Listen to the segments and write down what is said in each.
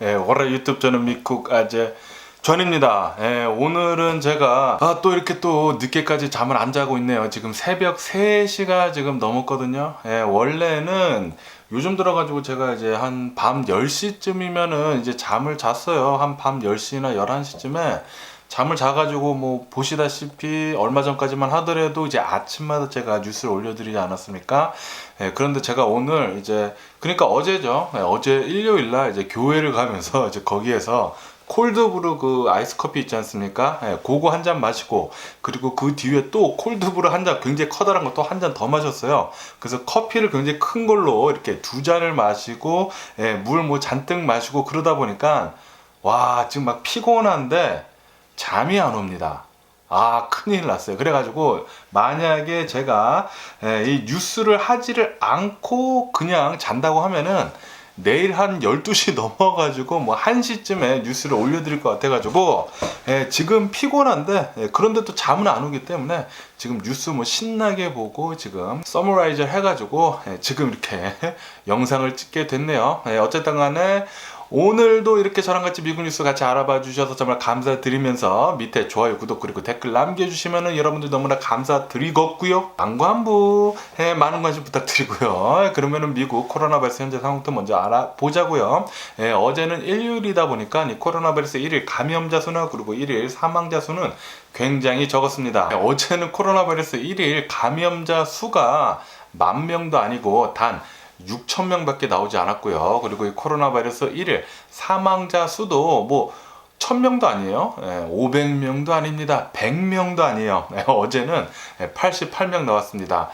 예, 월요 유튜브 저는 미쿡 아재 전입니다. 예, 오늘은 제가 또 이렇게 또 늦게까지 잠을 안 자고 있네요. 지금 새벽 3시가 지금 넘었거든요. 예, 원래는 요즘 들어가지고 제가 이제 한 밤 10시쯤이면은 이제 잠을 잤어요. 한 밤 10시나 11시쯤에 잠을 자가지고 뭐 보시다시피 얼마 전까지만 하더라도 이제 아침마다 제가 뉴스를 올려드리지 않았습니까? 예, 그런데 제가 오늘 이제 그러니까 어제죠. 예, 어제 일요일날 이제 교회를 가면서 이제 거기에서 콜드브루 그 아이스 커피 있지 않습니까? 예, 그거 한 잔 마시고 그리고 그 뒤에 또 콜드브루 한 잔 굉장히 커다란 거 또 한 잔 더 마셨어요. 그래서 커피를 굉장히 큰 걸로 이렇게 2잔을 마시고 예, 물 뭐 잔뜩 마시고 그러다 보니까 와 지금 막 피곤한데 잠이 안 옵니다. 큰일 났어요. 그래가지고 만약에 제가 이 뉴스를 하지를 않고 그냥 잔다고 하면은 내일 한 12시 넘어가지고 뭐 1시쯤에 뉴스를 올려드릴 것 같아가지고 지금 피곤한데 그런데 또 잠은 안 오기 때문에 지금 뉴스 뭐 신나게 보고 지금 서머라이저 해가지고 지금 이렇게 영상을 찍게 됐네요. 어쨌든 간에 오늘도 이렇게 저랑 같이 미국 뉴스 같이 알아봐 주셔서 정말 감사드리면서 밑에 좋아요, 구독 그리고 댓글 남겨주시면은 여러분들 너무나 감사드리겠고요. 안관부 많은 관심 부탁드리고요. 그러면은 미국 코로나 바이러스 현재 상황부터 먼저 알아보자고요. 어제는 일요일이다 보니까 이 코로나 바이러스 1일 감염자 수나 그리고 1일 사망자 수는 굉장히 적었습니다. 어제는 코로나 바이러스 1일 감염자 수가 10,000명도 아니고 단 6,000명밖에 나오지 않았고요. 그리고 이 코로나 바이러스 1일 사망자 수도 뭐 1,000명도 아니에요. 500명도 아닙니다. 100명도 아니에요. 어제는 88명 나왔습니다.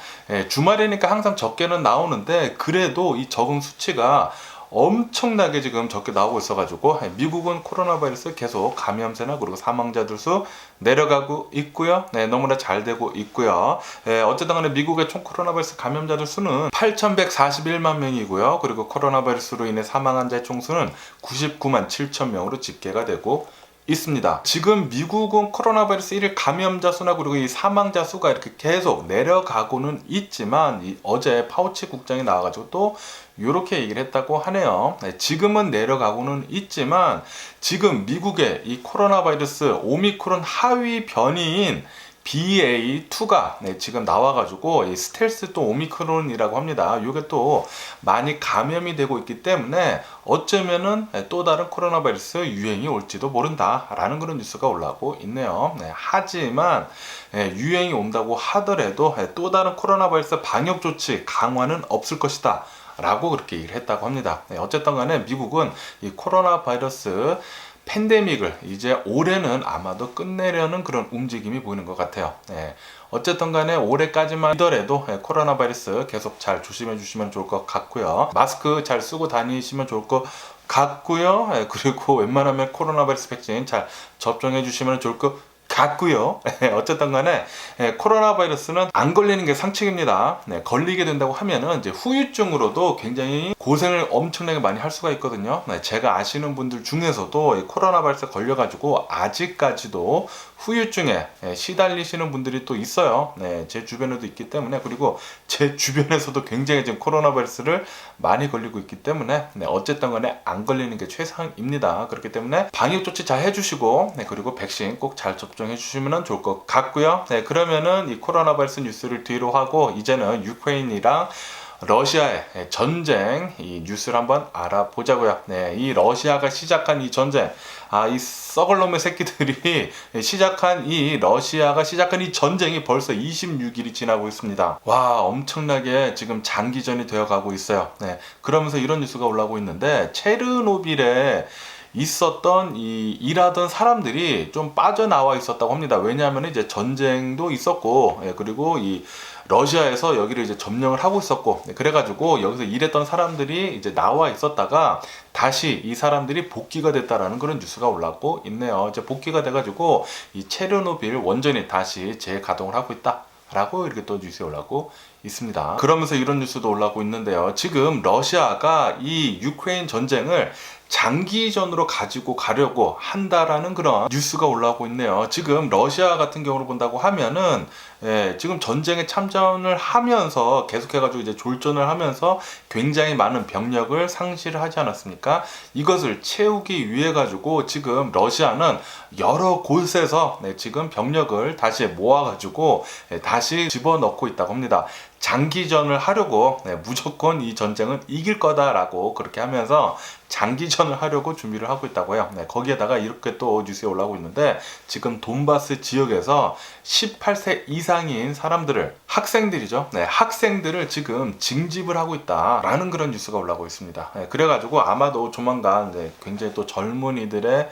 주말이니까 항상 적게는 나오는데 그래도 이 적은 수치가 엄청나게 지금 적게 나오고 있어가지고 미국은 코로나 바이러스 계속 감염세나 그리고 사망자들 수 내려가고 있고요. 너무나 잘 되고 있고요. 어쨌든 간에 미국의 총 코로나 바이러스 감염자들 수는 8,141만 명이고요. 그리고 코로나 바이러스로 인해 사망한 자의 총수는 99만 7천 명으로 집계가 되고 있습니다. 지금 미국은 코로나 바이러스 1일 감염자 수나 그리고 이 사망자 수가 이렇게 계속 내려가고는 있지만 어제 파우치 국장이 나와가지고 또 이렇게 얘기를 했다고 하네요. 지금은 내려가고는 있지만 지금 미국의 이 코로나 바이러스 오미크론 하위 변이인 BA2가 지금 나와가지고 이 스텔스 또 오미크론이라고 합니다. 이게 또 많이 감염이 되고 있기 때문에 어쩌면은 또 다른 코로나 바이러스 유행이 올지도 모른다라는 그런 뉴스가 올라오고 있네요. 하지만 유행이 온다고 하더라도 또 다른 코로나 바이러스 방역 조치 강화는 없을 것이다. 라고 그렇게 얘기를 했다고 합니다. 어쨌든 간에 미국은 이 코로나 바이러스 팬데믹을 이제 올해는 아마도 끝내려는 그런 움직임이 보이는 것 같아요. 어쨌든 간에 올해까지만 하더라도 코로나 바이러스 계속 잘 조심해 주시면 좋을 것 같고요. 마스크 잘 쓰고 다니시면 좋을 것 같고요. 그리고 웬만하면 코로나 바이러스 백신 잘 접종해 주시면 좋을 것 같고요. 어쨌든 간에 코로나 바이러스는 안 걸리는 게 상책입니다. 걸리게 된다고 하면은 이제 후유증으로도 굉장히 고생을 엄청나게 많이 할 수가 있거든요. 제가 아시는 분들 중에서도 코로나 바이러스 걸려가지고 아직까지도 후유증에 시달리시는 분들이 또 있어요. 제 주변에도 있기 때문에 그리고 제 주변에서도 굉장히 지금 코로나 바이러스를 많이 걸리고 있기 때문에 어쨌든 간에 안 걸리는 게 최상입니다. 그렇기 때문에 방역 조치 잘 해주시고 그리고 백신 꼭 잘 접종해 주시면 좋을 것 같고요. 그러면은 이 코로나 바이러스 뉴스를 뒤로 하고 이제는 유크레인이랑 러시아의 전쟁 이 뉴스를 한번 알아보자고요. 이 러시아가 시작한 이 전쟁, 이 썩을 놈의 새끼들이 러시아가 시작한 이 전쟁이 벌써 26일이 지나고 있습니다. 와, 엄청나게 지금 장기전이 되어가고 있어요. 그러면서 이런 뉴스가 올라오고 있는데 체르노빌에 있었던 일하던 사람들이 좀 빠져나와 있었다고 합니다. 왜냐하면 이제 전쟁도 있었고, 그리고 이 러시아에서 여기를 이제 점령을 하고 있었고, 그래가지고 여기서 일했던 사람들이 이제 나와 있었다가 다시 이 사람들이 복귀가 됐다라는 그런 뉴스가 올라오고 있네요. 이제 복귀가 돼가지고 이 체르노빌 원전이 다시 재가동을 하고 있다. 라고 이렇게 또 뉴스에 올라오고 있습니다. 그러면서 이런 뉴스도 올라오고 있는데요. 지금 러시아가 이 유크레인 전쟁을 장기전으로 가지고 가려고 한다라는 그런 뉴스가 올라오고 있네요. 지금 러시아 같은 경우로 본다고 하면은 지금 전쟁에 참전을 하면서 계속해가지고 이제 졸전을 하면서 굉장히 많은 병력을 상실을 하지 않았습니까? 이것을 채우기 위해 가지고 지금 러시아는 여러 곳에서 지금 병력을 다시 모아가지고 다시 집어넣고 있다고 합니다. 장기전을 하려고 무조건 이 전쟁은 이길 거다라고 그렇게 하면서 장기전을 하려고 준비를 하고 있다고 해요. 거기에다가 이렇게 또 뉴스에 올라오고 있는데 지금 돈바스 지역에서 18세 이상인 사람들을 학생들이죠. 학생들을 지금 징집을 하고 있다라는 그런 뉴스가 올라오고 있습니다. 그래가지고 아마도 조만간 굉장히 또 젊은이들의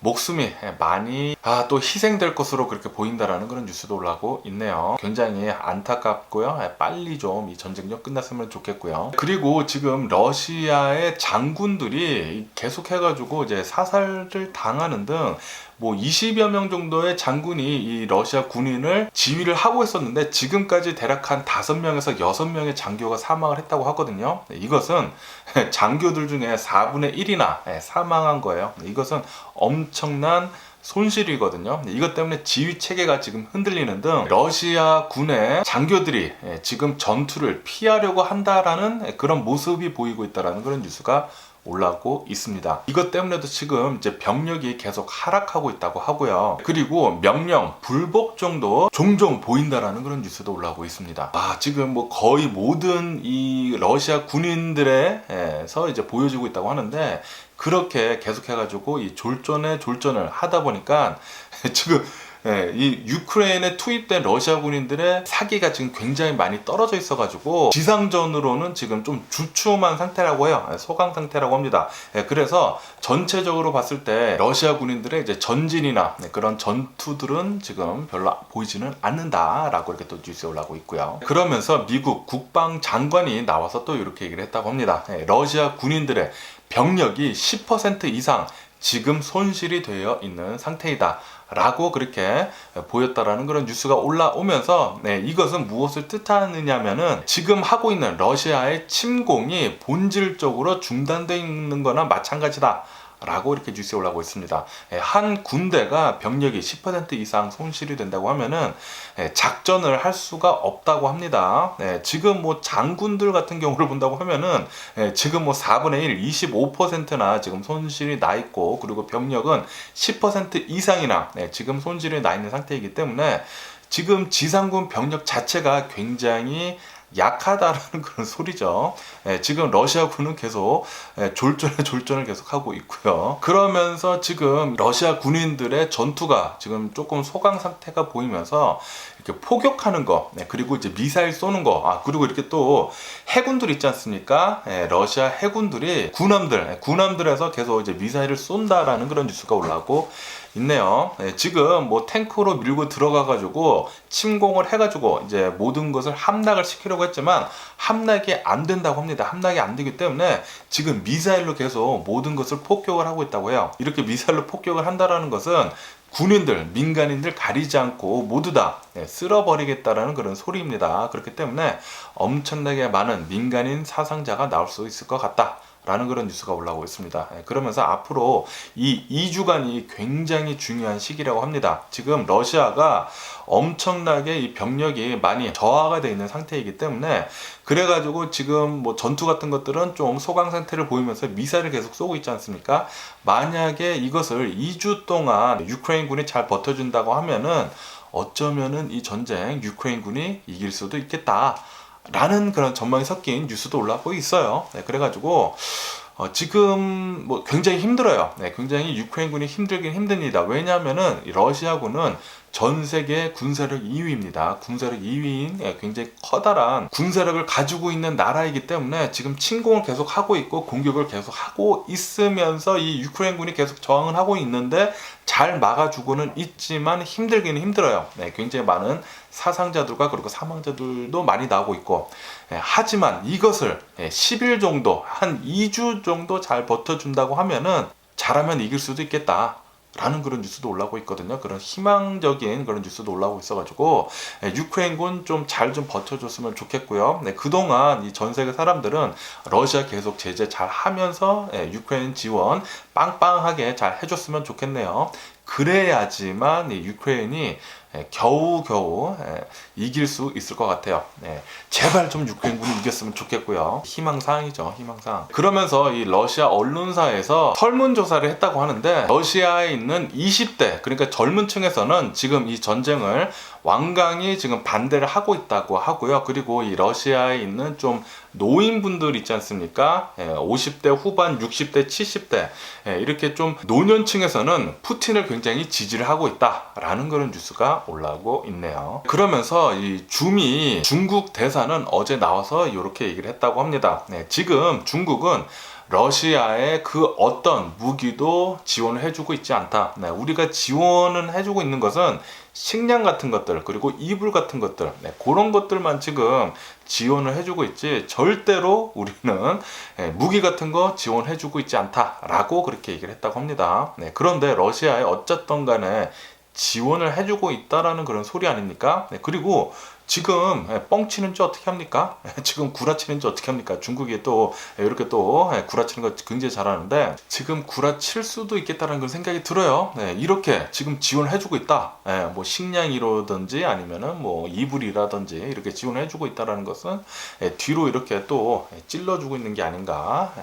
목숨이 많이 또 희생될 것으로 그렇게 보인다라는 그런 뉴스도 올라오고 있네요. 굉장히 안타깝고요. 빨리 좀 이 전쟁 좀 끝났으면 좋겠고요. 그리고 지금 러시아의 장군들이 계속해가지고 이제 사살을 당하는 등 뭐 20여 명 정도의 장군이 이 러시아 군인을 지휘를 하고 있었는데 지금까지 대략 한 5명에서 6명의 장교가 사망을 했다고 하거든요. 이것은 장교들 중에 4분의 1이나 사망한 거예요. 이것은 엄청난 손실이거든요. 이것 때문에 지휘 체계가 지금 흔들리는 등 러시아 군의 장교들이 지금 전투를 피하려고 한다라는 그런 모습이 보이고 있다라는 그런 뉴스가 올라오고 있습니다. 이것 때문에도 지금 이제 병력이 계속 하락하고 있다고 하고요. 그리고 명령 불복 정도 종종 보인다라는 그런 뉴스도 올라오고 있습니다. 지금 뭐 거의 모든 이 러시아 군인들에서 이제 보여지고 있다고 하는데 그렇게 계속해가지고 이 졸전을 하다 보니까 지금 이 유크레인에 투입된 러시아 군인들의 사기가 지금 굉장히 많이 떨어져 있어가지고 지상전으로는 지금 좀 주춤한 상태라고 해요. 소강 상태라고 합니다. 그래서 전체적으로 봤을 때 러시아 군인들의 이제 전진이나 그런 전투들은 지금 별로 보이지는 않는다라고 이렇게 또 뉴스에 올라오고 있고요. 그러면서 미국 국방장관이 나와서 또 이렇게 얘기를 했다고 합니다. 러시아 군인들의 병력이 10% 이상 지금 손실이 되어 있는 상태이다 라고 그렇게 보였다라는 그런 뉴스가 올라오면서 이것은 무엇을 뜻하느냐면은 지금 하고 있는 러시아의 침공이 본질적으로 중단되어 있는 거나 마찬가지다 라고 이렇게 뉴스에 올라오고 있습니다. 한 군대가 병력이 10% 이상 손실이 된다고 하면은 작전을 할 수가 없다고 합니다. 지금 뭐 장군들 같은 경우를 본다고 하면은 지금 뭐 4분의 1, 25%나 지금 손실이 나 있고 그리고 병력은 10% 이상이나 지금 손실이 나 있는 상태이기 때문에 지금 지상군 병력 자체가 굉장히 약하다라는 그런 소리죠. 지금 러시아군은 계속 졸전을 계속하고 있고요. 그러면서 지금 러시아 군인들의 전투가 지금 조금 소강 상태가 보이면서 이렇게 포격하는 거, 그리고 이제 미사일 쏘는 거, 그리고 이렇게 또 해군들 있지 않습니까? 러시아 해군들이 군함들에서 계속 이제 미사일을 쏜다라는 그런 뉴스가 올라오고 있네요. 지금 뭐 탱크로 밀고 들어가가지고 침공을 해가지고 이제 모든 것을 함락을 시키려고 했지만 함락이 안 된다고 합니다. 함락이 안 되기 때문에 지금 미사일로 계속 모든 것을 폭격을 하고 있다고 해요. 이렇게 미사일로 폭격을 한다라는 것은 군인들, 민간인들 가리지 않고 모두 다 쓸어버리겠다라는 그런 소리입니다. 그렇기 때문에 엄청나게 많은 민간인 사상자가 나올 수 있을 것 같다. 라는 그런 뉴스가 올라오고 있습니다. 그러면서 앞으로 이 2주간이 굉장히 중요한 시기라고 합니다. 지금 러시아가 엄청나게 이 병력이 많이 저하가 되어 있는 상태이기 때문에 그래가지고 지금 뭐 전투 같은 것들은 좀 소강 상태를 보이면서 미사일을 계속 쏘고 있지 않습니까? 만약에 이것을 2주 동안 유크레인 군이 잘 버텨준다고 하면은 어쩌면은 이 전쟁 유크레인 군이 이길 수도 있겠다. 라는 그런 전망이 섞인 뉴스도 올라오고 있어요. 그래가지고 지금 뭐 굉장히 힘들어요. 굉장히 유크레인군이 힘들긴 힘듭니다. 왜냐하면은 러시아군은 전 세계 군사력 2위입니다. 군사력 2위인 굉장히 커다란 군사력을 가지고 있는 나라이기 때문에 지금 침공을 계속 하고 있고 공격을 계속 하고 있으면서 이 유크레인군이 계속 저항을 하고 있는데 잘 막아주고는 있지만 힘들기는 힘들어요. 굉장히 많은 사상자들과 그리고 사망자들도 많이 나오고 있고 하지만 이것을 10일 정도 한 2주 정도 잘 버텨준다고 하면은 잘하면 이길 수도 있겠다 라는 그런 뉴스도 올라오고 있거든요. 그런 희망적인 그런 뉴스도 올라오고 있어가지고 유크레인군 좀 잘 좀 버텨줬으면 좋겠고요. 그동안 이 전 세계 사람들은 러시아 계속 제재 잘 하면서 유크레인 지원 빵빵하게 잘 해줬으면 좋겠네요. 그래야지만 유크레인이 겨우겨우 이길 수 있을 것 같아요. 제발 좀 유크레인군이 이겼으면 좋겠고요. 희망사항이죠, 희망사항. 그러면서 이 러시아 언론사에서 설문조사를 했다고 하는데, 러시아에 있는 20대, 그러니까 젊은 층에서는 지금 이 전쟁을 완강히 지금 반대를 하고 있다고 하고요. 그리고 이 러시아에 있는 좀 노인분들 있지 않습니까? 50대 후반, 60대, 70대 이렇게 좀 노년층에서는 푸틴을 굉장히 지지를 하고 있다라는 그런 뉴스가 올라오고 있네요. 그러면서 이 주미 중국 대사는 어제 나와서 이렇게 얘기를 했다고 합니다. 지금 중국은 러시아의 그 어떤 무기도 지원을 해주고 있지 않다. 우리가 지원을 해주고 있는 것은 식량 같은 것들, 그리고 이불 같은 것들, 그런 것들만 지금 지원을 해주고 있지, 절대로 우리는 무기 같은 거 지원해주고 있지 않다라고 그렇게 얘기를 했다고 합니다. 그런데 러시아에 어쨌든 간에 지원을 해주고 있다라는 그런 소리 아닙니까? 그리고 지금 뻥치는지 어떻게 합니까? 지금 구라치는지 어떻게 합니까? 중국이 또 이렇게 또 구라치는 거 굉장히 잘하는데, 지금 구라칠 수도 있겠다는 그런 생각이 들어요. 이렇게 지금 지원해주고 있다. 뭐 식량이라든지 아니면은 뭐 이불이라든지 이렇게 지원해주고 있다라는 것은 뒤로 이렇게 또 찔러주고 있는 게 아닌가,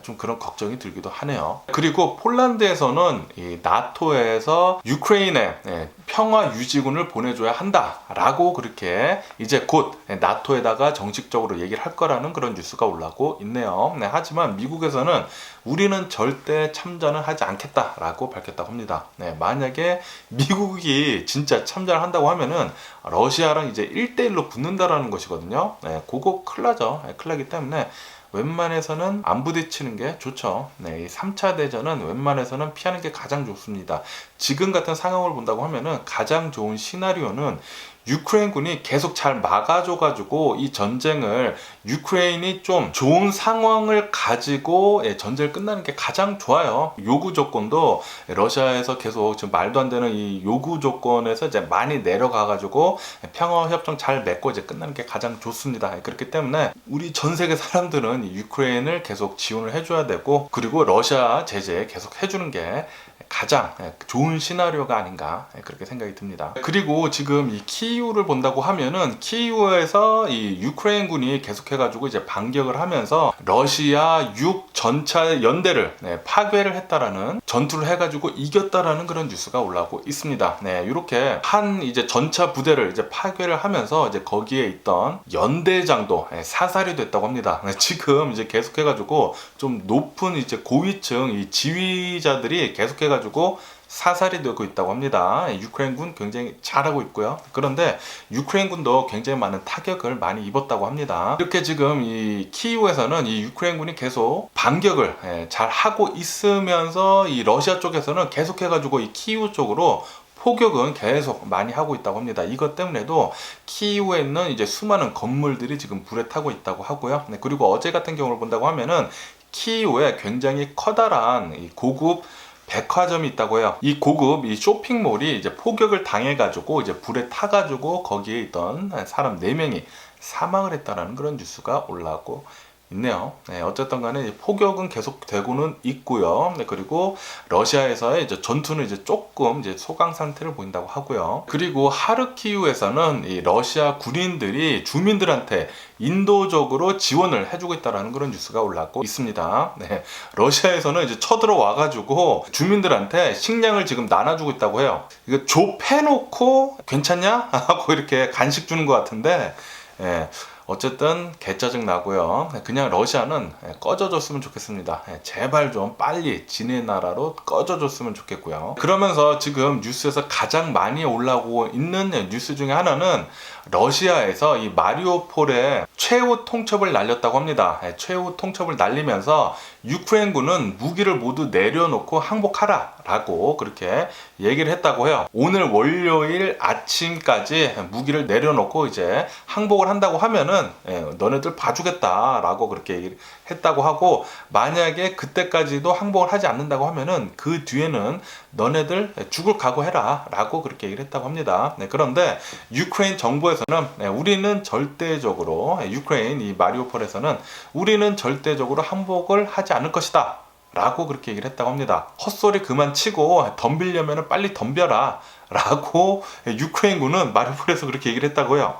좀 그런 걱정이 들기도 하네요. 그리고 폴란드에서는 이 나토에서 유크레인에 평화 유지군을 보내줘야 한다라고 그렇게 이제 곧 나토에다가 정식적으로 얘기를 할 거라는 그런 뉴스가 올라오고 있네요. 하지만 미국에서는 우리는 절대 참전을 하지 않겠다라고 밝혔다고 합니다. 만약에 미국이 진짜 참전을 한다고 하면은 러시아랑 이제 1대1로 붙는다라는 것이거든요. 그거 큰일 나죠. 큰일 나기 때문에 웬만해서는 안 부딪히는 게 좋죠. 이 3차 대전은 웬만해서는 피하는 게 가장 좋습니다. 지금 같은 상황을 본다고 하면은 가장 좋은 시나리오는 유크레인군이 계속 잘 막아줘가지고 이 전쟁을, 유크레인이 좀 좋은 상황을 가지고 전쟁을 끝나는 게 가장 좋아요. 요구 조건도 러시아에서 계속 지금 말도 안 되는 이 요구 조건에서 이제 많이 내려가가지고 평화협정 잘 맺고 이제 끝나는 게 가장 좋습니다. 그렇기 때문에 우리 전 세계 사람들은 이 유크레인을 계속 지원을 해줘야 되고, 그리고 러시아 제재 계속 해주는 게 가장 좋은 시나리오가 아닌가, 그렇게 생각이 듭니다. 그리고 지금 이 키이우를 본다고 하면은, 키이우에서 이 유크레인군이 계속해가지고 이제 반격을 하면서 러시아 6 전차 연대를 파괴를 했다라는, 전투를 해가지고 이겼다라는 그런 뉴스가 올라오고 있습니다. 이렇게 한 이제 전차 부대를 이제 파괴를 하면서 이제 거기에 있던 연대장도 사살이 됐다고 합니다. 지금 이제 계속해가지고 좀 높은 이제 고위층 이 지휘자들이 계속해가지고 사살이 되고 있다고 합니다. 유크레인군 굉장히 잘하고 있고요. 그런데 유크레인군도 굉장히 많은 타격을 많이 입었다고 합니다. 이렇게 지금 이 키이우에서는 이 유크레인군이 계속 반격을 잘 하고 있으면서 이 러시아 쪽에서는 계속해가지고 이 키이우 쪽으로 포격은 계속 많이 하고 있다고 합니다. 이것 때문에도 키이우에 있는 이제 수많은 건물들이 지금 불에 타고 있다고 하고요. 그리고 어제 같은 경우를 본다고 하면은 키이우에 굉장히 커다란 이 고급 백화점이 있다고 해요. 이 고급 이 쇼핑몰이 이제 포격을 당해가지고 이제 불에 타가지고 거기에 있던 사람 4명이 사망을 했다라는 그런 뉴스가 올라오고 있네요. 어쨌든 간에 포격은 계속 되고는 있고요. 그리고 러시아에서의 이제 전투는 이제 조금 이제 소강 상태를 보인다고 하고요. 그리고 하르키우에서는 이 러시아 군인들이 주민들한테 인도적으로 지원을 해주고 있다라는 그런 뉴스가 올라오고 있습니다. 러시아에서는 이제 쳐들어와가지고 주민들한테 식량을 지금 나눠주고 있다고 해요. 이거 좁혀놓고 괜찮냐? 하고 이렇게 간식 주는 것 같은데, 어쨌든 개짜증 나고요. 그냥 러시아는 꺼져줬으면 좋겠습니다. 제발 좀 빨리 지네 나라로 꺼져줬으면 좋겠고요. 그러면서 지금 뉴스에서 가장 많이 올라오고 있는 뉴스 중에 하나는 러시아에서 이 마리오폴에 최후 통첩을 날렸다고 합니다. 최후 통첩을 날리면서 유크레인군은 무기를 모두 내려놓고 항복하라 라고 그렇게 얘기를 했다고 해요. 오늘 월요일 아침까지 무기를 내려놓고 이제 항복을 한다고 하면은 너네들 봐주겠다 라고 그렇게 얘기를 했다고 하고, 만약에 그때까지도 항복을 하지 않는다고 하면은 그 뒤에는 너네들 죽을 각오해라 라고 그렇게 얘기를 했다고 합니다. 그런데 유크레인 정부에서는 우리는 절대적으로, 유크레인 이 마리오폴에서는 우리는 절대적으로 항복을 하지 않을 것이다 라고 그렇게 얘기를 했다고 합니다. 헛소리 그만 치고 덤비려면 빨리 덤벼라 라고 유크레인군은 마리우폴에서 그렇게 얘기를 했다고요.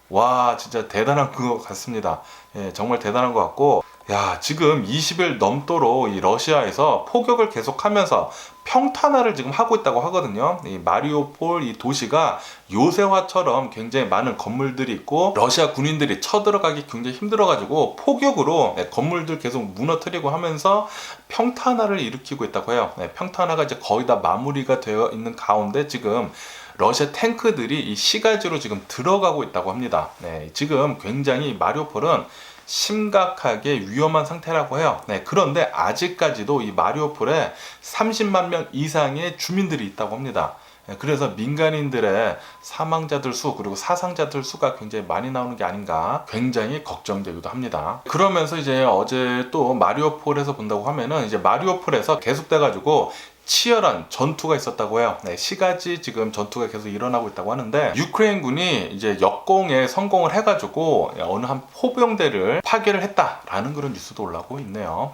와, 진짜 대단한 것 같습니다. 예, 정말 대단한 것 같고, 야, 지금 20일 넘도록 이 러시아에서 포격을 계속하면서 평탄화를 지금 하고 있다고 하거든요. 이 마리우폴 이 도시가 요새화처럼 굉장히 많은 건물들이 있고 러시아 군인들이 쳐들어가기 굉장히 힘들어가지고 포격으로 건물들 계속 무너뜨리고 하면서 평탄화를 일으키고 있다고 해요. 평탄화가 이제 거의 다 마무리가 되어 있는 가운데 지금 러시아 탱크들이 이 시가지로 지금 들어가고 있다고 합니다. 지금 굉장히 마리우폴은 심각하게 위험한 상태라고 해요. 그런데 아직까지도 이 마리우폴에 30만 명 이상의 주민들이 있다고 합니다. 그래서 민간인들의 사망자들 수 그리고 사상자들 수가 굉장히 많이 나오는 게 아닌가 굉장히 걱정되기도 합니다. 그러면서 이제 어제 또 마리우폴에서 본다고 하면은 이제 마리우폴에서 계속돼 가지고 치열한 전투가 있었다고 해요. 시가지 지금 전투가 계속 일어나고 있다고 하는데 유크레인군이 이제 역공에 성공을 해가지고 어느 한 포병대를 파괴를 했다라는 그런 뉴스도 올라오고 있네요.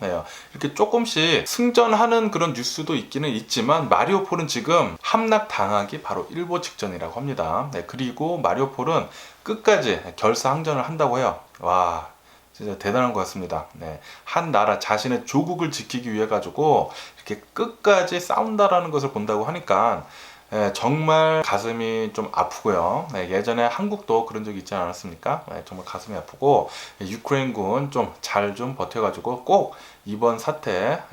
이렇게 조금씩 승전하는 그런 뉴스도 있기는 있지만 마리우폴은 지금 함락당하기 바로 일보 직전이라고 합니다. 그리고 마리우폴은 끝까지 결사항전을 한다고 해요. 와, 진짜 대단한 것 같습니다. 한 나라 자신의 조국을 지키기 위해 가지고 이렇게 끝까지 싸운다라는 것을 본다고 하니까 정말 가슴이 좀 아프고요. 예전에 한국도 그런 적이 있지 않았습니까? 정말 가슴이 아프고 유크레인군 좀 잘 좀 버텨가지고 꼭 이번 사태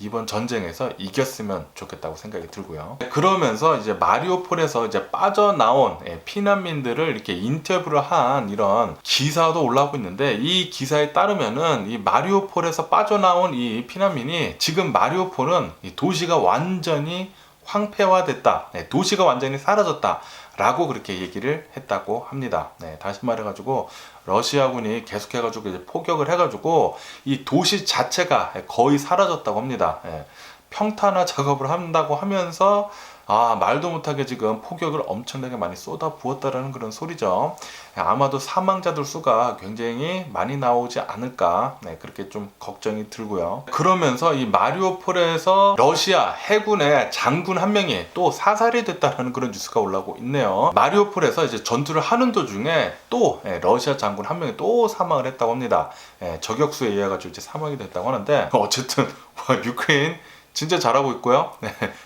이번 전쟁에서 이겼으면 좋겠다고 생각이 들고요. 그러면서 이제 마리우폴에서 이제 빠져나온 피난민들을 이렇게 인터뷰를 한 이런 기사도 올라오고 있는데 이 기사에 따르면은 이 마리우폴에서 빠져나온 이 피난민이 지금 마리우폴은 이 도시가 완전히 황폐화됐다. 도시가 완전히 사라졌다. 라고 그렇게 얘기를 했다고 합니다. 다시 말해가지고 러시아군이 계속해가지고 이제 포격을 해가지고 이 도시 자체가 거의 사라졌다고 합니다. 평탄화 작업을 한다고 하면서 말도 못하게 지금 포격을 엄청나게 많이 쏟아 부었다라는 그런 소리죠. 아마도 사망자들 수가 굉장히 많이 나오지 않을까 그렇게 좀 걱정이 들고요. 그러면서 이 마리우폴에서 러시아 해군의 장군 한 명이 또 사살이 됐다는 그런 뉴스가 올라오고 있네요. 마리우폴에서 이제 전투를 하는 도중에 또 러시아 장군 한 명이 또 사망을 했다고 합니다. 저격수에 의해 가지고 이제 사망이 됐다고 하는데 어쨌든 유크레인 진짜 잘하고 있고요.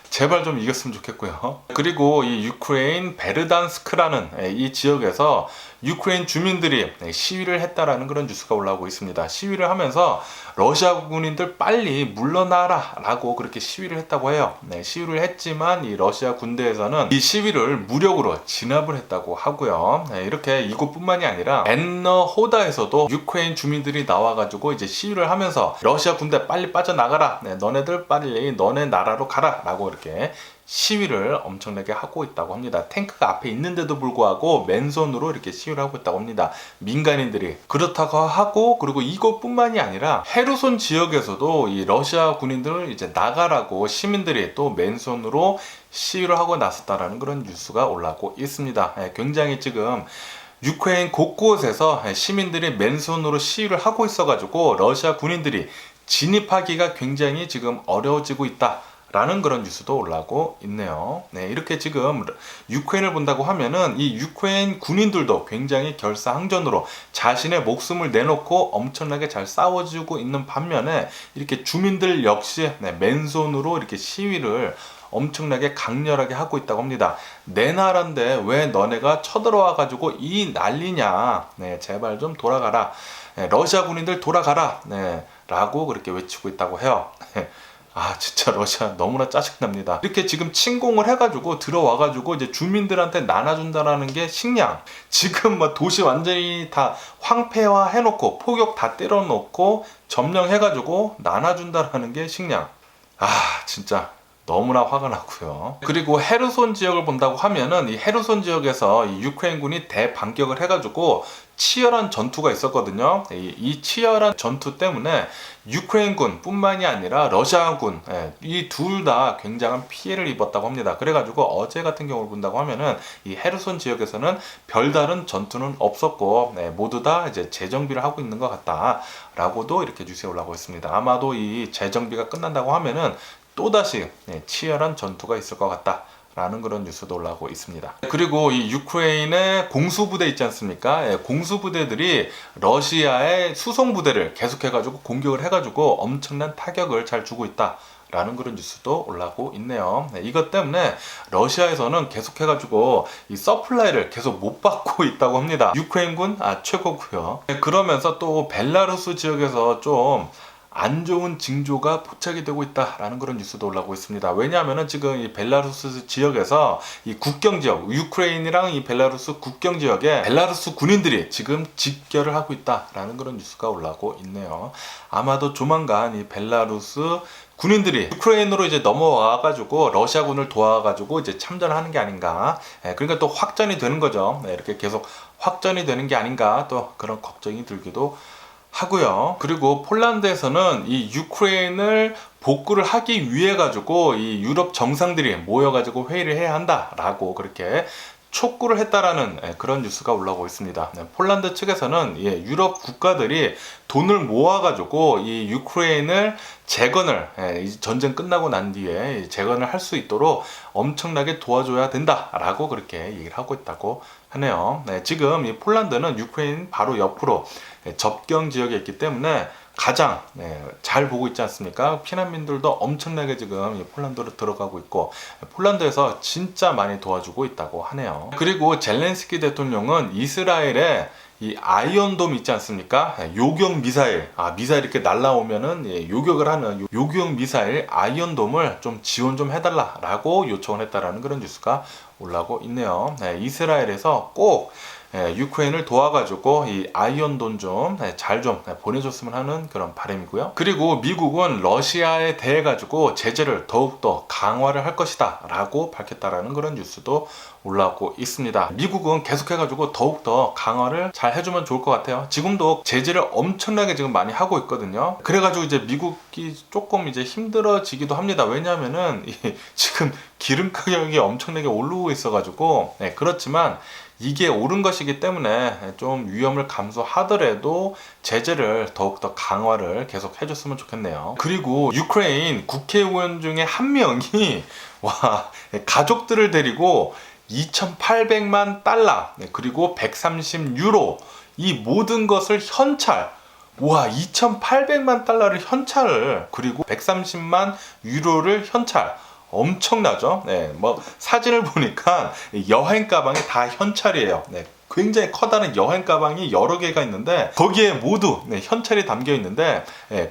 제발 좀 이겼으면 좋겠고요. 그리고 이 유크레인 베르단스크라는 이 지역에서 유크레인 주민들이 시위를 했다라는 그런 뉴스가 올라오고 있습니다. 시위를 하면서 러시아 군인들 빨리 물러나라 라고 그렇게 시위를 했다고 해요. 시위를 했지만 이 러시아 군대에서는 이 시위를 무력으로 진압을 했다고 하고요. 이렇게 이곳뿐만이 아니라 엔너호다에서도 유크레인 주민들이 나와가지고 이제 시위를 하면서 러시아 군대 빨리 빠져나가라. 너네들 빨리 너네 나라로 가라 라고 이렇게 시위를 엄청나게 하고 있다고 합니다. 탱크가 앞에 있는데도 불구하고 맨손으로 이렇게 시위를 하고 있다고 합니다. 민간인들이 그렇다고 하고 그리고 이것뿐만이 아니라 헤르손 지역에서도 이 러시아 군인들을 이제 나가라고 시민들이 또 맨손으로 시위를 하고 나섰다라는 그런 뉴스가 올라오고 있습니다. 굉장히 지금 유크레인 곳곳에서 시민들이 맨손으로 시위를 하고 있어가지고 러시아 군인들이 진입하기가 굉장히 지금 어려워지고 있다. 라는 그런 뉴스도 올라오고 있네요. 이렇게 지금 유크레인을 본다고 하면은 이 유크레인 군인들도 굉장히 결사항전으로 자신의 목숨을 내놓고 엄청나게 잘 싸워주고 있는 반면에 이렇게 주민들 역시 맨손으로 이렇게 시위를 엄청나게 강렬하게 하고 있다고 합니다. 내 나라인데 왜 너네가 쳐들어와 가지고 이 난리냐. 제발 좀 돌아가라. 러시아 군인들 돌아가라. 라고 그렇게 외치고 있다고 해요. 진짜 러시아 너무나 짜증납니다. 이렇게 지금 침공을 해가지고 들어와가지고 이제 주민들한테 나눠준다라는 게 식량. 지금 뭐 도시 완전히 다 황폐화 해놓고 포격 다 때려놓고 점령해가지고 나눠준다라는 게 식량. 진짜 너무나 화가 나고요. 그리고 헤르손 지역을 본다고 하면은 이 헤르손 지역에서 이 유크레인군이 대반격을 해가지고 치열한 전투가 있었거든요. 이 치열한 전투 때문에 유크레인군 뿐만이 아니라 러시아군 이 둘 다 굉장한 피해를 입었다고 합니다. 그래가지고 어제 같은 경우를 본다고 하면은 이 헤르손 지역에서는 별다른 전투는 없었고 모두 다 이제 재정비를 하고 있는 것 같다라고도 이렇게 뉴스에 올라오고 있습니다. 아마도 이 재정비가 끝난다고 하면은 또다시 치열한 전투가 있을 것 같다 라는 그런 뉴스도 올라오고 있습니다. 그리고 이 유크레인의 공수부대 있지 않습니까? 예, 공수부대들이 러시아의 수송부대를 계속해가지고 공격을 해가지고 엄청난 타격을 잘 주고 있다 라는 그런 뉴스도 올라오고 있네요. 네, 이것 때문에 러시아에서는 계속해가지고 이 서플라이를 계속 못 받고 있다고 합니다. 유크레인군 최고고요. 네, 그러면서 또 벨라루스 지역에서 좀 안 좋은 징조가 포착이 되고 있다라는 그런 뉴스도 올라오고 있습니다. 왜냐하면은 지금 이 벨라루스 지역에서 이 국경 지역, 유크레인이랑 이 벨라루스 국경 지역에 벨라루스 군인들이 지금 집결을 하고 있다라는 그런 뉴스가 올라오고 있네요. 아마도 조만간 이 벨라루스 군인들이 우크라이나로 이제 넘어와가지고 러시아군을 도와가지고 이제 참전하는 게 아닌가. 그러니까 또 확전이 되는 거죠. 이렇게 계속 확전이 되는 게 아닌가 또 그런 걱정이 들기도 하고요. 그리고 폴란드에서는 이 유크레인을 복구를 하기 위해 가지고 이 유럽 정상들이 모여가지고 회의를 해야 한다라고 그렇게 촉구를 했다라는 그런 뉴스가 올라오고 있습니다. 폴란드 측에서는 유럽 국가들이 돈을 모아가지고 이 유크레인을 재건을 전쟁 끝나고 난 뒤에 재건을 할 수 있도록 엄청나게 도와줘야 된다라고 그렇게 얘기를 하고 있다고 하네요. 지금 이 폴란드는 유크레인 바로 옆으로 접경 지역에 있기 때문에 가장 잘 보고 있지 않습니까? 피난민들도 엄청나게 지금 폴란드로 들어가고 있고 폴란드에서 진짜 많이 도와주고 있다고 하네요. 그리고 젤렌스키 대통령은 이스라엘에 이 아이언돔 있지 않습니까? 요격 미사일, 미사일 이렇게 날라오면은 요격을 하는 요격 미사일 아이언돔을 좀 지원 좀 해달라라고 요청을 했다라는 그런 뉴스가 올라오고 있네요. 이스라엘에서 꼭 유크레인을 도와가지고 이 아이언돔 좀 잘 좀 보내줬으면 하는 그런 바람이고요. 그리고 미국은 러시아에 대해 가지고 제재를 더욱더 강화를 할 것이다 라고 밝혔다라는 그런 뉴스도 올라오고 있습니다. 미국은 계속해가지고 더욱더 강화를 잘 해주면 좋을 것 같아요. 지금도 제재를 엄청나게 지금 많이 하고 있거든요. 그래가지고 이제 미국이 조금 이제 힘들어지기도 합니다. 왜냐하면은 지금 기름 가격이 엄청나게 오르고 있어가지고 그렇지만 이게 옳은 것이기 때문에 좀 위험을 감수하더라도 제재를 더욱더 강화를 계속 해줬으면 좋겠네요. 그리고 유크레인 국회의원 중에 한 명이 가족들을 데리고 2,800만 달러 그리고 130유로 이 모든 것을 현찰 2,800만 달러를 현찰을 그리고 130만 유로를 현찰 엄청나죠? 뭐 사진을 보니까 여행 가방에 다 현찰이에요. 굉장히 커다란 여행 가방이 여러 개가 있는데 거기에 모두 현찰이 담겨 있는데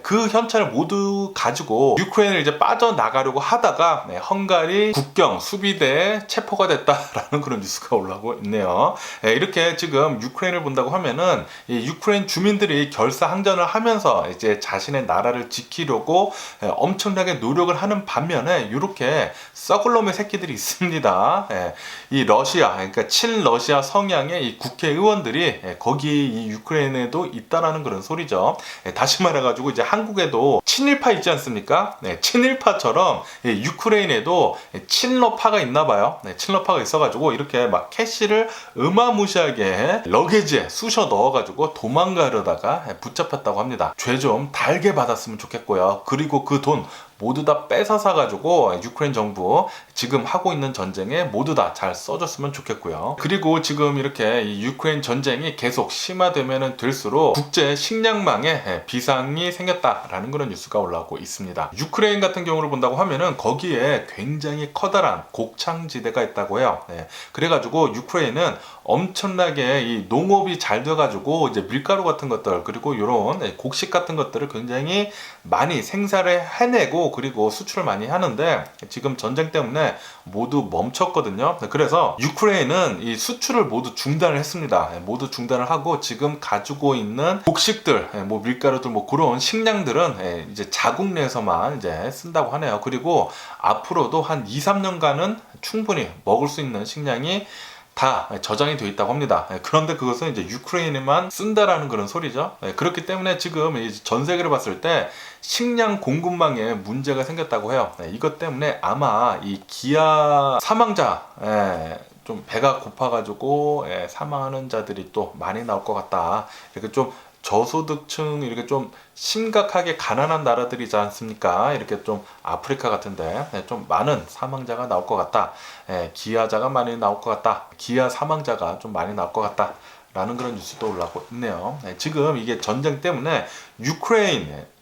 그 현찰을 모두 가지고 유크레인을 이제 빠져나가려고 하다가 헝가리 국경 수비대에 체포가 됐다라는 그런 뉴스가 올라오고 있네요. 이렇게 지금 유크레인을 본다고 하면은 이 유크레인 주민들이 결사항전을 하면서 이제 자신의 나라를 지키려고 엄청나게 노력을 하는 반면에 이렇게 썩을 놈의 새끼들이 있습니다. 이 러시아 그러니까 친러시아 성향의 이 국회의원들이 거기 이 유크레인에도 있다라는 그런 소리죠. 다시 말해가지고 이제 한국에도 친일파 있지 않습니까? 친일파처럼 유크레인에도 친러파가 있나봐요. 친러파가 있어가지고 이렇게 막 캐시를 어마무시하게 러게지에 쑤셔 넣어가지고 도망가려다가 붙잡혔다고 합니다. 죄 좀 달게 받았으면 좋겠고요. 그리고 그 돈 모두 다 뺏어사 가지고 유크레인 정부 지금 하고 있는 전쟁에 모두 다 잘 써줬으면 좋겠고요. 그리고 지금 이렇게 이 유크레인 전쟁이 계속 심화되면 될수록 국제 식량망에 비상이 생겼다라는 그런 뉴스가 올라오고 있습니다. 유크레인 같은 경우를 본다고 하면은 거기에 굉장히 커다란 곡창지대가 있다고 해요. 그래가지고 유크레인은 엄청나게 이 농업이 잘 돼가지고 이제 밀가루 같은 것들 그리고 이런 곡식 같은 것들을 굉장히 많이 생산을 해내고 그리고 수출을 많이 하는데 지금 전쟁 때문에 모두 멈췄거든요. 그래서 유크레인은 이 수출을 모두 중단을 했습니다. 모두 중단을 하고 지금 가지고 있는 곡식들, 뭐 밀가루들, 뭐 그런 식량들은 이제 자국 내에서만 이제 쓴다고 하네요. 그리고 앞으로도 한 2, 3년간은 충분히 먹을 수 있는 식량이 다 저장이 되어 있다고 합니다. 그런데 그것은 이제 유크레인에만 쓴다라는 그런 소리죠. 그렇기 때문에 지금 전 세계를 봤을 때 식량 공급망에 문제가 생겼다고 해요. 이것 때문에 아마 이 기아 사망자 좀 배가 고파가지고 사망하는 자들이 또 많이 나올 것 같다. 이렇게 좀 저소득층 이렇게 좀 심각하게 가난한 나라들이지 않습니까? 이렇게 좀 아프리카 같은데 좀 많은 사망자가 나올 것 같다. 기아자가 많이 나올 것 같다. 기아 사망자가 좀 많이 나올 것 같다. 라는 그런 뉴스도 올라오고 있네요. 지금 이게 전쟁 때문에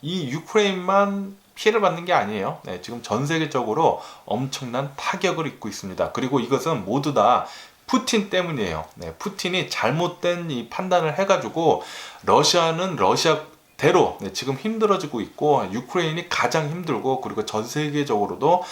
이 유크레인만 피해를 받는 게 아니에요. 지금 전 세계적으로 엄청난 타격을 입고 있습니다. 그리고 이것은 모두 다 푸틴 때문이에요. 푸틴이 잘못된 이 판단을 해가지고 러시아는 러시아대로 지금 힘들어지고 있고 유크레인이 가장 힘들고 그리고 전 세계적으로도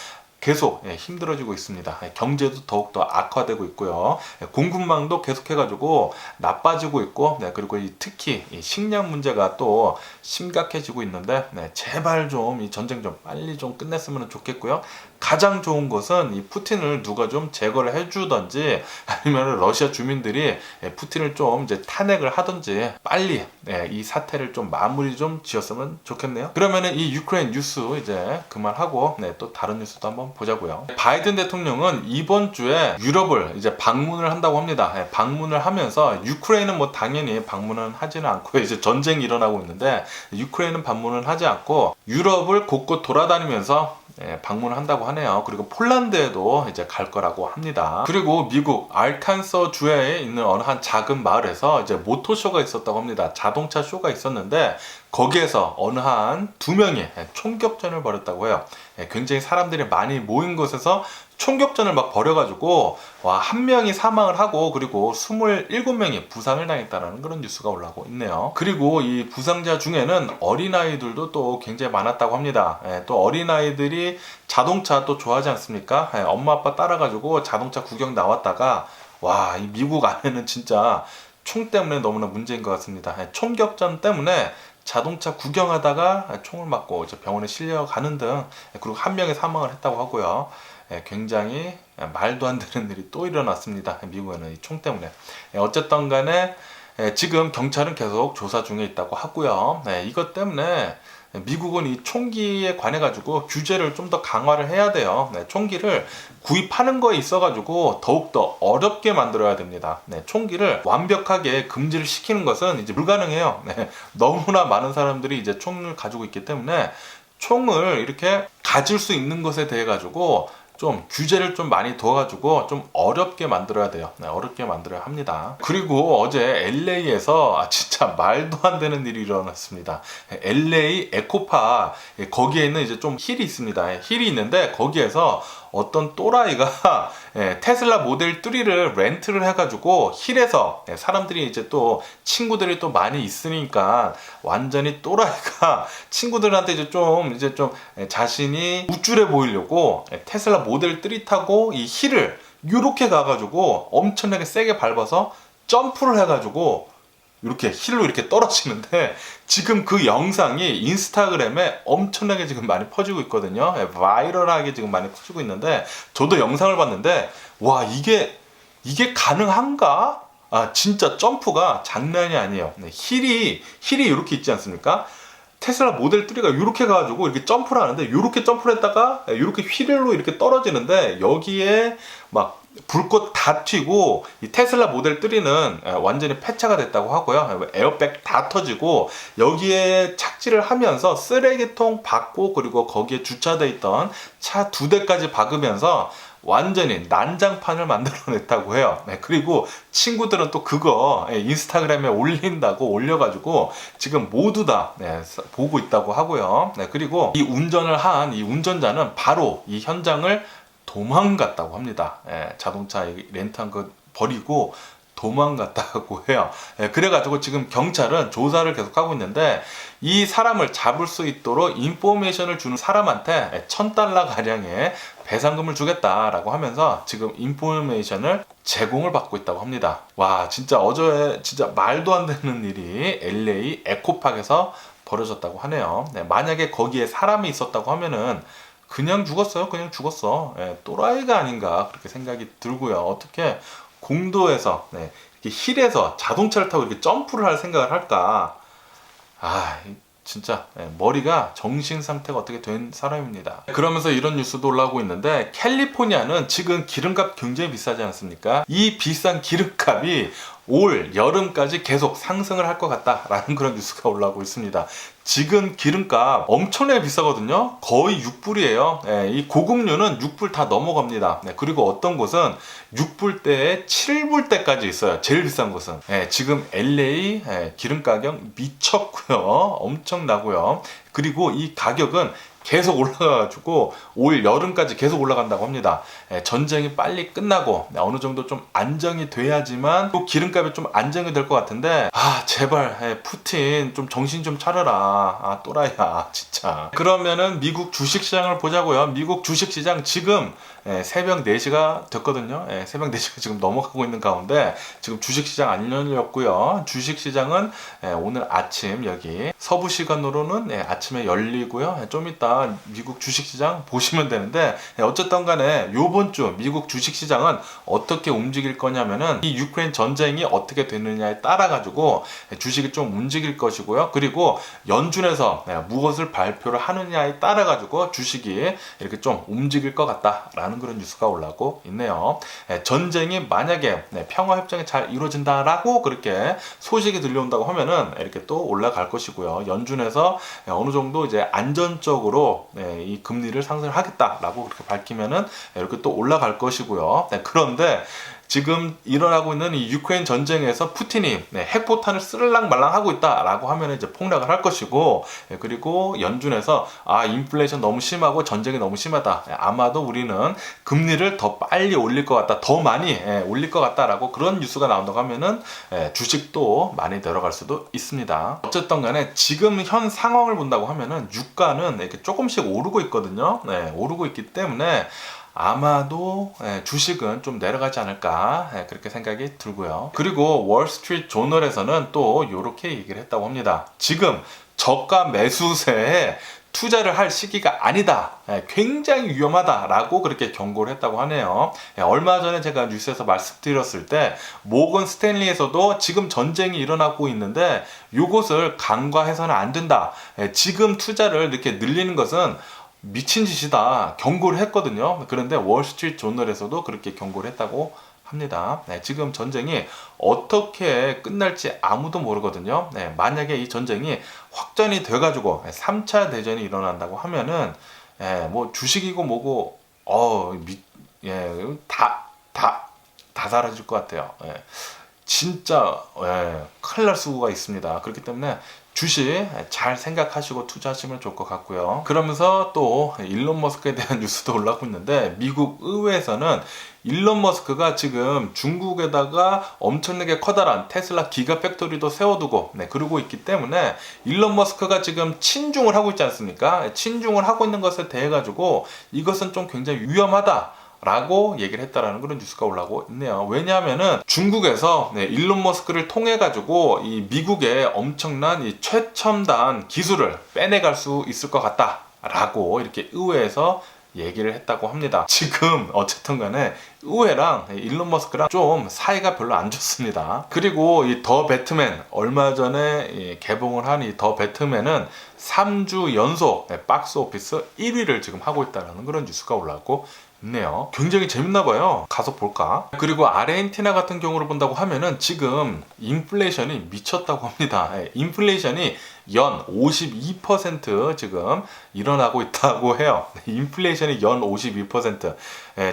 계속 힘들어지고 있습니다. 경제도 더욱더 악화되고 있고요. 공급망도 계속해가지고 나빠지고 있고, 그리고 특히 이 식량 문제가 또 심각해지고 있는데, 제발 좀 이 전쟁 좀 빨리 좀 끝냈으면 좋겠고요. 가장 좋은 것은 이 푸틴을 누가 좀 제거를 해주던지 아니면 러시아 주민들이 푸틴을 좀 이제 탄핵을 하던지 빨리 이 사태를 좀 마무리 좀 지었으면 좋겠네요. 그러면은 이 유크레인 뉴스 이제 그만하고 또 다른 뉴스도 한번 보자고요. 바이든 대통령은 이번 주에 유럽을 이제 방문을 한다고 합니다. 방문을 하면서 유크레인은 뭐 당연히 방문은 하지는 않고 이제 전쟁이 일어나고 있는데 유크레인은 방문을 하지 않고 유럽을 곳곳 돌아다니면서 방문을 한다고 하네요. 그리고 폴란드에도 이제 갈 거라고 합니다. 그리고 미국 알칸서 주에 있는 어느 한 작은 마을에서 이제 모토쇼가 있었다고 합니다. 자동차 쇼가 있었는데 거기에서 어느 한 두 명이 총격전을 벌였다고 해요. 굉장히 사람들이 많이 모인 곳에서 총격전을 막 벌여가지고 한 명이 사망을 하고 그리고 27명이 부상을 당했다는 그런 뉴스가 올라오고 있네요. 그리고 이 부상자 중에는 어린아이들도 또 굉장히 많았다고 합니다. 또 어린아이들이 자동차 또 좋아하지 않습니까? 엄마 아빠 따라가지고 자동차 구경 나왔다가 이 미국 안에는 진짜 총 때문에 너무나 문제인 것 같습니다. 총격전 때문에 자동차 구경하다가 총을 맞고 이제 병원에 실려가는 등 그리고 한 명이 사망을 했다고 하고요. 굉장히 말도 안 되는 일이 또 일어났습니다. 미국에는 이 총 때문에. 어쨌든 간에 지금 경찰은 계속 조사 중에 있다고 하고요. 이것 때문에 미국은 이 총기에 관해 가지고 규제를 좀 더 강화를 해야 돼요. 총기를 구입하는 거에 있어 가지고 더욱더 어렵게 만들어야 됩니다. 총기를 완벽하게 금지를 시키는 것은 이제 불가능해요. 너무나 많은 사람들이 이제 총을 가지고 있기 때문에 총을 이렇게 가질 수 있는 것에 대해 가지고 좀 규제를 좀 많이 둬가지고 좀 어렵게 만들어야 돼요. 어렵게 만들어야 합니다. 그리고 어제 LA에서 진짜 말도 안 되는 일이 일어났습니다. LA 에코파 거기에 있는 이제 좀 힐이 있습니다. 힐이 있는데 거기에서 어떤 또라이가 테슬라 모델 3를 렌트를 해가지고 힐에서 사람들이 이제 또 친구들이 또 많이 있으니까 완전히 또라이가 친구들한테 이제 좀 자신이 우쭐해 보이려고 테슬라 모델 3 타고 이 힐을 이렇게 가가지고 엄청나게 세게 밟아서 점프를 해가지고 이렇게 힐로 이렇게 떨어지는데 지금 그 영상이 인스타그램에 엄청나게 지금 많이 퍼지고 있거든요. 바이럴하게 지금 많이 퍼지고 있는데 저도 영상을 봤는데 이게 가능한가? 진짜 점프가 장난이 아니에요. 힐이 이렇게 있지 않습니까? 테슬라 모델 3가 이렇게 가지고 이렇게 점프를 하는데 이렇게 점프를 했다가 이렇게 휠로 이렇게 떨어지는데 여기에 막 불꽃 다 튀고 이 테슬라 모델 3는 완전히 폐차가 됐다고 하고요. 에어백 다 터지고 여기에 착지를 하면서 쓰레기통 박고 그리고 거기에 주차돼 있던 차 2대까지 박으면서 완전히 난장판을 만들어냈다고 해요. 그리고 친구들은 또 그거 인스타그램에 올린다고 올려가지고 지금 모두 다 보고 있다고 하고요. 그리고 이 운전을 한 이 운전자는 바로 이 현장을 도망갔다고 합니다. 자동차 렌트한 거 버리고 도망갔다고 해요. 그래가지고 지금 경찰은 조사를 계속하고 있는데 이 사람을 잡을 수 있도록 인포메이션을 주는 사람한테 $1,000 가량의 배상금을 주겠다라고 하면서 지금 인포메이션을 제공을 받고 있다고 합니다. 진짜 어제 진짜 말도 안 되는 일이 LA 에코팍에서 벌어졌다고 하네요. 만약에 거기에 사람이 있었다고 하면은 그냥 죽었어요. 그냥 죽었어. 또라이가 아닌가 그렇게 생각이 들고요. 어떻게 공도에서 이렇게 힐에서 자동차를 타고 이렇게 점프를 할 생각을 할까? 진짜 머리가 정신 상태가 어떻게 된 사람입니다. 그러면서 이런 뉴스도 올라오고 있는데 캘리포니아는 지금 기름값 굉장히 비싸지 않습니까? 이 비싼 기름값이 올 여름까지 계속 상승을 할 것 같다라는 그런 뉴스가 올라오고 있습니다. 지금 기름값 엄청나게 비싸거든요. 거의 6불이에요. 예, 이 고급류는 6불 다 넘어갑니다. 그리고 어떤 곳은 6불대에 7불대까지 있어요. 제일 비싼 곳은. 예, 지금 LA 기름 가격 미쳤고요. 엄청나고요. 그리고 이 가격은 계속 올라가가지고 올 여름까지 계속 올라간다고 합니다. 전쟁이 빨리 끝나고 어느 정도 좀 안정이 돼야지만 또 기름값이 좀 안정이 될 것 같은데, 제발 푸틴 좀 정신 좀 차려라. 또라이야 진짜. 그러면은 미국 주식시장을 보자고요. 미국 주식시장 지금 새벽 4시가 됐거든요. 새벽 4시가 지금 넘어가고 있는 가운데 지금 주식시장 안 열렸고요. 주식시장은 오늘 아침 여기 서부 시간으로는 아침에 열리고요. 좀 이따 미국 주식시장 보시면 되는데, 어쨌든 간에 요번 주 미국 주식시장은 어떻게 움직일 거냐면은 이 유크레인 전쟁이 어떻게 되느냐에 따라 가지고 주식이 좀 움직일 것이고요. 그리고 연준에서 무엇을 발표를 하느냐에 따라 가지고 주식이 이렇게 좀 움직일 것 같다라는 그런 뉴스가 올라오고 있네요. 전쟁이 만약에 평화협정이 잘 이루어진다라고 그렇게 소식이 들려온다고 하면은 이렇게 또 올라갈 것이고요. 연준에서 어느 정도 이제 안전적으로 이 금리를 상승하겠다라고 그렇게 밝히면은 이렇게 또 올라갈 것이고요. 그런데 지금 일어나고 있는 이 유크레인 전쟁에서 푸틴이 핵포탄을 쓰를랑 말랑 하고 있다라고 하면 이제 폭락을 할 것이고, 그리고 연준에서 인플레이션 너무 심하고 전쟁이 너무 심하다. 아마도 우리는 금리를 더 빨리 올릴 것 같다. 더 많이 올릴 것 같다라고 그런 뉴스가 나온다고 하면은 주식도 많이 내려갈 수도 있습니다. 어쨌든 간에 지금 현 상황을 본다고 하면은 유가는 이렇게 조금씩 오르고 있거든요. 오르고 있기 때문에 아마도 주식은 좀 내려가지 않을까 그렇게 생각이 들고요. 그리고 월스트리트 조널에서는 또 이렇게 얘기를 했다고 합니다. 지금 저가 매수세에 투자를 할 시기가 아니다. 굉장히 위험하다라고 그렇게 경고를 했다고 하네요. 얼마 전에 제가 뉴스에서 말씀드렸을 때 모건 스탠리에서도 지금 전쟁이 일어나고 있는데 이것을 간과해서는 안 된다. 지금 투자를 이렇게 늘리는 것은 미친 짓이다 경고를 했거든요. 그런데 월스트리트 조널에서도 그렇게 경고를 했다고 합니다. 지금 전쟁이 어떻게 끝날지 아무도 모르거든요. 만약에 이 전쟁이 확전이 돼가지고 3차 대전이 일어난다고 하면은 뭐 주식이고 뭐고 다 사라질 것 같아요. 진짜 큰일 날 수가 있습니다. 그렇기 때문에 주식 잘 생각하시고 투자하시면 좋을 것 같고요. 그러면서 또 일론 머스크에 대한 뉴스도 올라오고 있는데, 미국 의회에서는 일론 머스크가 지금 중국에다가 엄청나게 커다란 테슬라 기가 팩토리도 세워두고 그러고 있기 때문에 일론 머스크가 지금 친중을 하고 있지 않습니까? 친중을 하고 있는 것에 대해 가지고 이것은 좀 굉장히 위험하다 라고 얘기를 했다라는 그런 뉴스가 올라오고 있네요. 왜냐하면은 중국에서 일론 머스크를 통해 가지고 이 미국의 엄청난 이 최첨단 기술을 빼내갈 수 있을 것 같다라고 이렇게 의회에서 얘기를 했다고 합니다. 지금 어쨌든 간에 의회랑 일론 머스크랑 좀 사이가 별로 안 좋습니다. 그리고 이 더 배트맨, 얼마 전에 개봉을 한 이 더 배트맨은 3주 연속 박스 오피스 1위를 지금 하고 있다는 그런 뉴스가 올라오고 있네요. 굉장히 재밌나봐요. 가서 볼까? 그리고 아르헨티나 같은 경우를 본다고 하면은 지금 인플레이션이 미쳤다고 합니다. 인플레이션이 연 52% 지금 일어나고 있다고 해요. 인플레이션이 연 52%.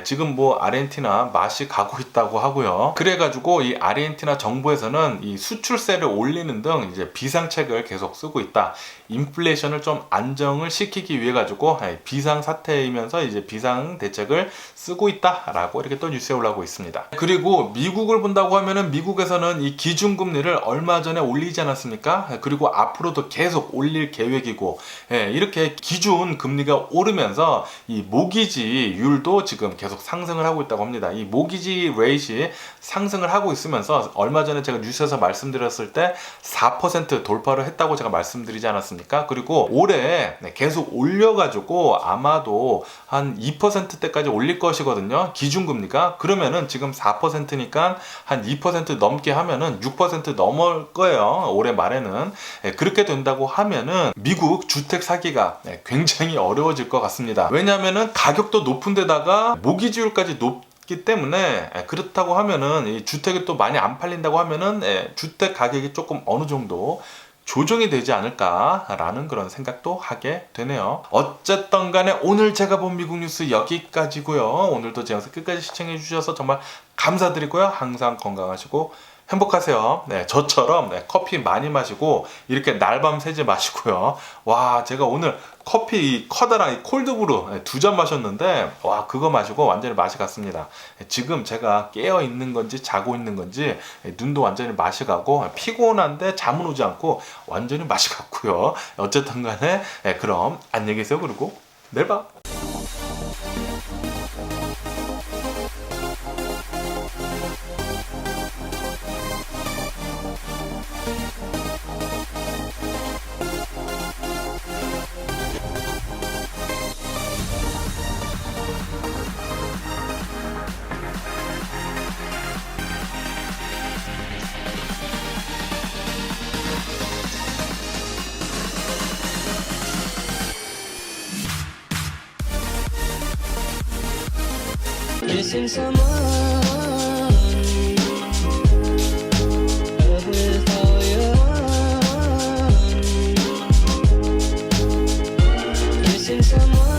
지금 뭐 아르헨티나 맛이 가고 있다고 하고요. 그래가지고 이 아르헨티나 정부에서는 이 수출세를 올리는 등 이제 비상책을 계속 쓰고 있다. 인플레이션을 좀 안정을 시키기 위해 가지고 비상 사태이면서 이제 비상 대책을 쓰고 있다라고 이렇게 또 뉴스에 올라오고 있습니다. 그리고 미국을 본다고 하면은 미국에서는 이 기준금리를 얼마 전에 올리지 않았습니까? 그리고 앞으로도 계속 올릴 계획이고, 이렇게 기준 금리가 오르면서 이 모기지율도 지금 계속 상승을 하고 있다고 합니다. 이 모기지 레이트이 상승을 하고 있으면서 얼마 전에 제가 뉴스에서 말씀드렸을 때 4% 돌파를 했다고 제가 말씀드리지 않았습니까? 그리고 올해 계속 올려가지고 아마도 한 2%대까지 올릴 것이거든요. 기준금리가. 그러면은 지금 4%니까 한 2% 넘게 하면은 6% 넘을 거예요. 올해 말에는. 그렇게 된다고 하면은 미국 주택 사기가 굉장히 어려워질 것 같습니다. 왜냐하면은 가격도 높은 데다가 모기지율까지 기 때문에 그렇다고 하면은 이 주택이 또 많이 안 팔린다고 하면은 주택 가격이 조금 어느 정도 조정이 되지 않을까라는 그런 생각도 하게 되네요. 어쨌든 간에 오늘 제가 본 미국 뉴스 여기까지고요. 오늘도 제 영상 끝까지 시청해 주셔서 정말 감사드리고요. 항상 건강하시고 행복하세요. 네, 저처럼 커피 많이 마시고 이렇게 날밤 새지 마시고요. 와, 제가 오늘 커피 이 커다란 이 콜드브루 2잔 마셨는데 와, 그거 마시고 완전히 맛이 갔습니다. 지금 제가 깨어 있는 건지 자고 있는 건지 눈도 완전히 맛이 가고 피곤한데 잠은 오지 않고 완전히 맛이 갔고요. 어쨌든 간에 그럼 안녕히 계세요. 그리고 내일 봐. Missing someone with all your heart. Missing someone.